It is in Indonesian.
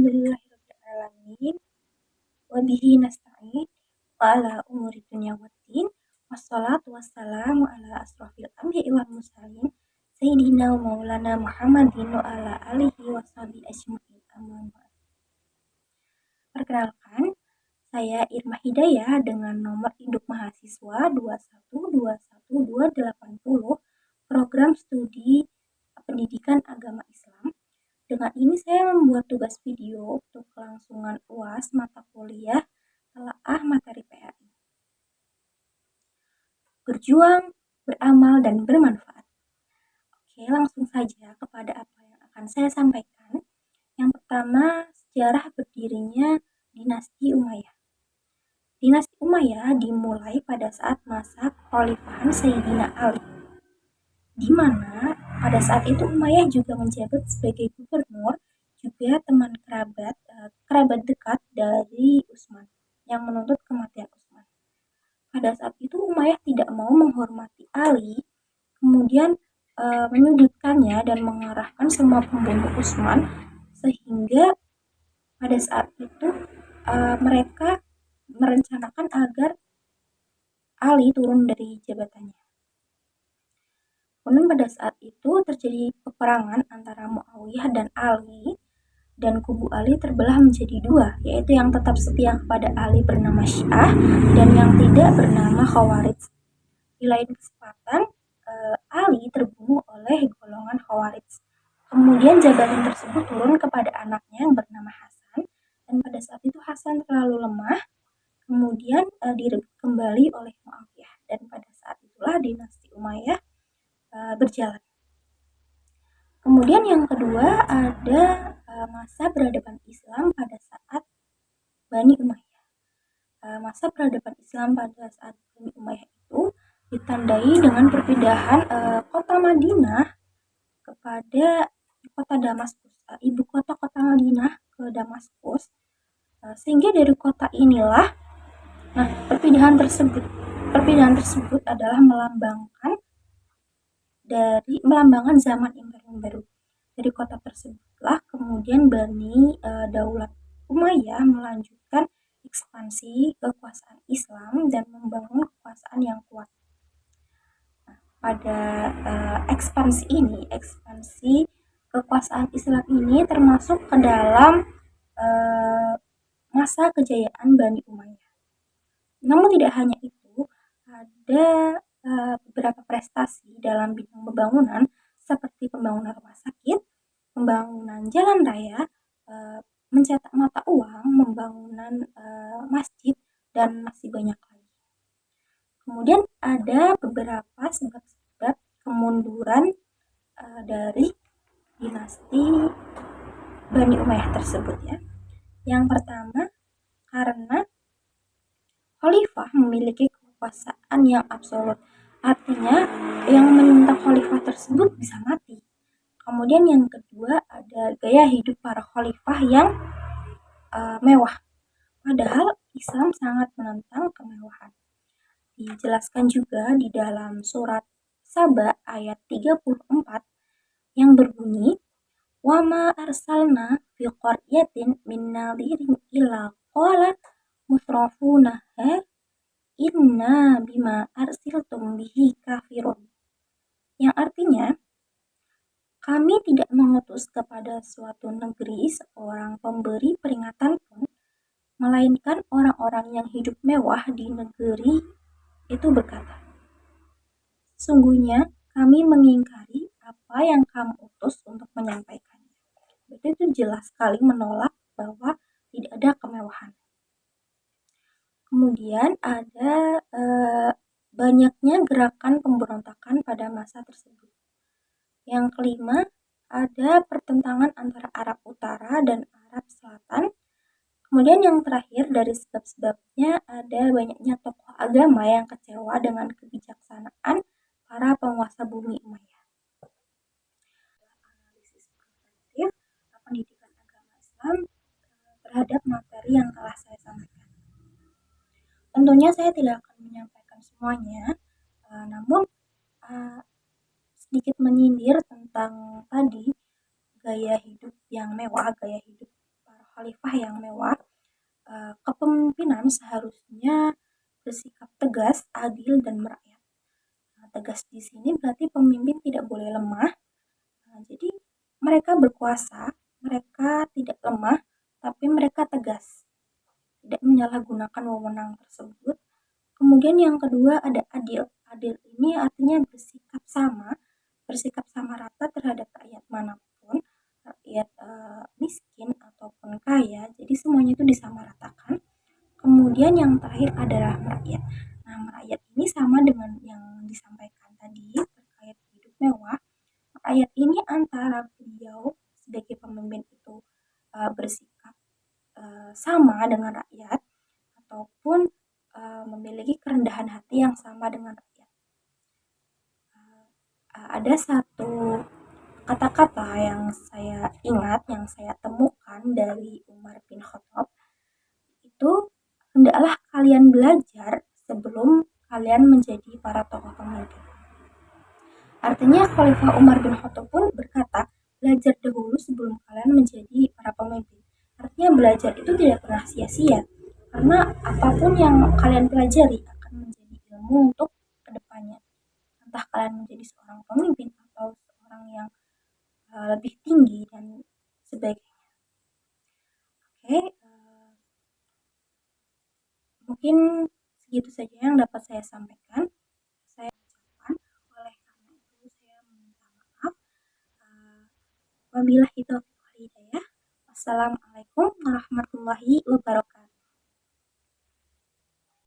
Alhamdulillahirrahmanirrahim. Wabihi nasta'in. Wa ala umuri dunya waddin. Wassalatu wassalamu ala asrofil anbiya'i wal mursalin. Sayyidina wa maulana Muhammadin wa ala alihi wa sahbihi ajma'in. Amma ba'd. Perkenalkan, saya Irma Hidayah dengan nomor induk mahasiswa 2121280, program studi pendidikan agama Islam. Dengan ini saya membuat tugas video untuk kelangsungan UAS mata kuliah telaah materi PAI. Berjuang, beramal, dan bermanfaat. Oke, langsung saja kepada apa yang akan saya sampaikan. Yang pertama, sejarah berdirinya dinasti Umayyah. Dinasti Umayyah dimulai pada saat masa kekhalifahan Sayyidina Ali, di mana pada saat itu Umayyah juga menjabat sebagai gubernur, juga teman kerabat dekat dari Utsman yang menuntut kematian Utsman. Pada saat itu Umayyah tidak mau menghormati Ali, kemudian menyudutkannya dan mengarahkan semua pembunuh Utsman, sehingga pada saat itu mereka merencanakan agar Ali turun dari jabatannya. Kemudian pada saat itu terjadi peperangan antara Muawiyah dan Ali, dan kubu Ali terbelah menjadi dua, yaitu yang tetap setia kepada Ali bernama Syiah dan yang tidak bernama Khawarij. Di lain kesempatan, Ali terbunuh oleh golongan Khawarij. Kemudian jabatan tersebut turun kepada anaknya yang bernama Hasan, dan pada saat itu Hasan terlalu lemah, kemudian direbut kembali oleh Muawiyah, dan pada saat itulah dinasti Umayyah berjalan. Kemudian yang kedua ada masa peradaban Islam pada saat Bani Umayyah. Masa peradaban Islam pada saat Bani Umayyah itu ditandai dengan perpindahan kota Madinah kepada kota Damaskus, ibu kota Madinah ke Damaskus, sehingga dari kota inilah, perpindahan tersebut adalah melambangkan zaman imperium baru. Dari kota tersebutlah kemudian Bani Daulat Umayyah melanjutkan ekspansi kekuasaan Islam dan membangun kekuasaan yang kuat. Pada ekspansi kekuasaan Islam ini termasuk ke dalam masa kejayaan Bani Umayyah. Namun tidak hanya itu, ada beberapa prestasi dalam bidang pembangunan seperti pembangunan rumah sakit, pembangunan jalan raya, mencetak mata uang, pembangunan masjid, dan masih banyak lagi. Kemudian ada beberapa sebab-sebab kemunduran dari dinasti Bani Umayyah tersebut ya. Yang pertama, karena khalifah memiliki kekuasaan yang absolut. Artinya, yang menentang khalifah tersebut bisa mati. Kemudian yang kedua ada gaya hidup para khalifah yang mewah. Padahal Islam sangat menentang kemewahan. Dijelaskan juga di dalam surat Saba ayat 34 yang berbunyi, "Wa ma arsalna fi qaryatin min nadhirin illa qala mutrafunaha inna bima arsiltum bihi kafirun." Yang artinya, kami tidak mengutus kepada suatu negeri seorang pemberi peringatan pun, melainkan orang-orang yang hidup mewah di negeri itu berkata, "Sungguhnya kami mengingkari apa yang kamu utus untuk menyampaikannya." Berarti itu jelas sekali menolak bahwa tidak ada kemewahan. Kemudian ada banyaknya gerakan pemberontakan pada masa tersebut. Yang kelima, ada pertentangan antara Arab Utara dan Arab Selatan. Kemudian yang terakhir dari sebab-sebabnya ada banyaknya tokoh agama yang kecewa dengan kebijaksanaan para penguasa bumi Umayyah. Analisis kualitatif pendidikan agama Islam terhadap materi yang telah saya sampaikan. Tentunya saya tidak akan menyampaikan semuanya, namun sedikit menyindir tentang tadi gaya hidup yang mewah, gaya hidup para khalifah yang mewah, kepemimpinan seharusnya bersikap tegas, adil, dan merakyat. Nah, tegas di sini berarti pemimpin tidak boleh lemah. Nah, jadi mereka berkuasa, mereka tidak lemah, tapi mereka tegas, tidak menyalahgunakan wewenang tersebut. Kemudian yang kedua ada adil. Adil ini artinya bersikap sama rata terhadap rakyat manapun, rakyat miskin ataupun kaya. Jadi semuanya itu disamaratakan. Kemudian yang terakhir adalah merakyat. Nah, merakyat ini sama dengan yang disampaikan tadi terkait hidup mewah. Merakyat ini antara beliau sebagai pemimpin itu bersikap sama dengan rakyat ataupun memiliki kerendahan hati yang sama dengan rakyat. Ada satu kata-kata yang saya ingat, yang saya temukan dari Umar bin Khattab, itu hendaklah kalian belajar sebelum kalian menjadi para tokoh pemimpin. Artinya Khalifah Umar bin Khattab pun berkata, belajar dahulu sebelum kalian menjadi para pemimpin. Artinya belajar itu tidak pernah sia-sia, karena apapun yang kalian pelajari akan menjadi ilmu untuk kedepannya. Entah kalian menjadi seorang pemimpin atau seorang yang lebih tinggi dan sebagainya. Oke, mungkin segitu saja yang dapat saya sampaikan. Saya ucapkan, oleh karena itu saya meminta maaf. Wabillahi taufiq wal hidayah. Wassalamualaikum warahmatullahi wabarakatuh.